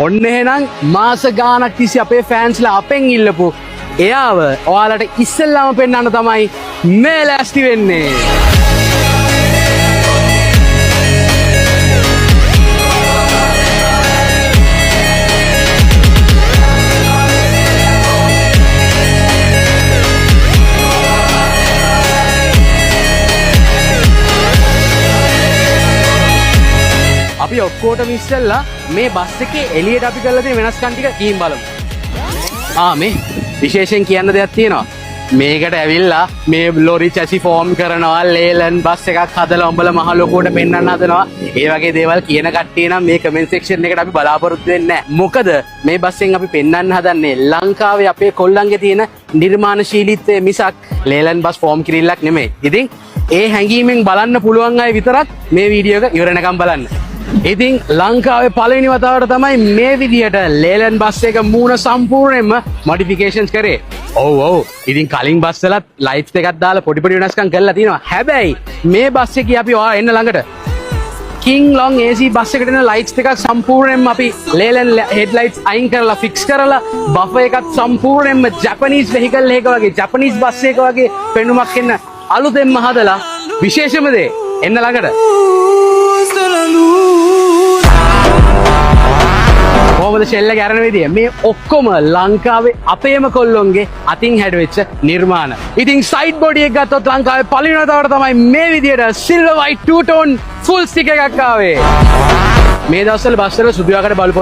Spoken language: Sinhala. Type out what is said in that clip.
ඔන්න එහෙනම් මාස ගානක් තිස්සේ අපේ ෆෑන්ස්ලා අපෙන් ඉල්ලපු එයාව ඔයාලට ඉස්සෙල්ලාම පෙන්වන්න තමයි මේ ලෑස්ති වෙන්නේ. අපි ඔක්කොටම ඉස්සෙල්ලා මේ බස් එකේ එළියට අපි කරලා තියෙන වෙනස්කම් ටික කීම් බලමු. මේ විශේෂයෙන් කියන්න දෙයක් තියෙනවා. මේකට ඇවිල්ලා මේ ලොරි චැසි ෆෝම් කරනවා, ලේලන් බස් එකක් හදලා උඹලා මහ ලොකුවට පෙන්වන්න හදනවා. ඒ වගේ දේවල් කියන කට්ටිය නම් මේ කමෙන්ට් සෙක්ෂන් එකට අපි බලාපොරොත්තු වෙන්නේ නැහැ. මොකද මේ බස්ෙන් අපි පෙන්වන්න හදන්නේ ලංකාවේ අපේ කොල්ලන්ගේ තියෙන නිර්මාණශීලීත්වය මිසක් ලේලන් බස් ෆෝම් කිරිල්ලක් නෙමෙයි. ඉතින් ඒ හැඟීමෙන් බලන්න පුළුවන් අය විතරක් මේ වීඩියෝ එක ඉවරනකම් බලන්න. ඉතින් ලංකාවේ පළවෙනි වතාවට තමයි මේ විදියට ලේලන් බස් එක මූණ සම්පූර්ණයෙන්ම මොඩිෆිකේෂන්ස් කරේ. ඔව්. ඉතින් කලින් බස් වලත් ලයිට්ස් එකක් දාලා පොඩි වෙනස්කම් කරලා තියෙනවා. හැබැයි මේ බස් එකේ අපි ඔයා එන්න ළඟට King Long AC බස් එකට එන ලයිට්ස් එකක් සම්පූර්ණයෙන්ම අපි ලේලන් හෙඩ්ලයිට්ස් අයින් කරලා ෆික්ස් කරලා බෆර් එකත් සම්පූර්ණයෙන්ම ජපනීස් වෙහිකල් එකක වගේ ජපනීස් බස් එකක වගේ පෙනුමක් එන්න අලුතෙන්ම හදලා විශේෂම දේ එන්න ළඟට කොහොමද ෂෙල්ල ගැරන විදිය මේ ඔක්කොම ලංකාවේ අපේම කොල්ලොන්ගේ අතින් හැඩවෙච්ච නිර්මාණ. ඉතින් සයිඩ් බොඩි එක ගත්තොත් ලංකාවේ පළවෙනි වතාවට තමයි මේ විදියට silver white to tone full stiff එකක් ආවේ. මේ දවස්වල බස් වල සුදු යකඩ බල්බ්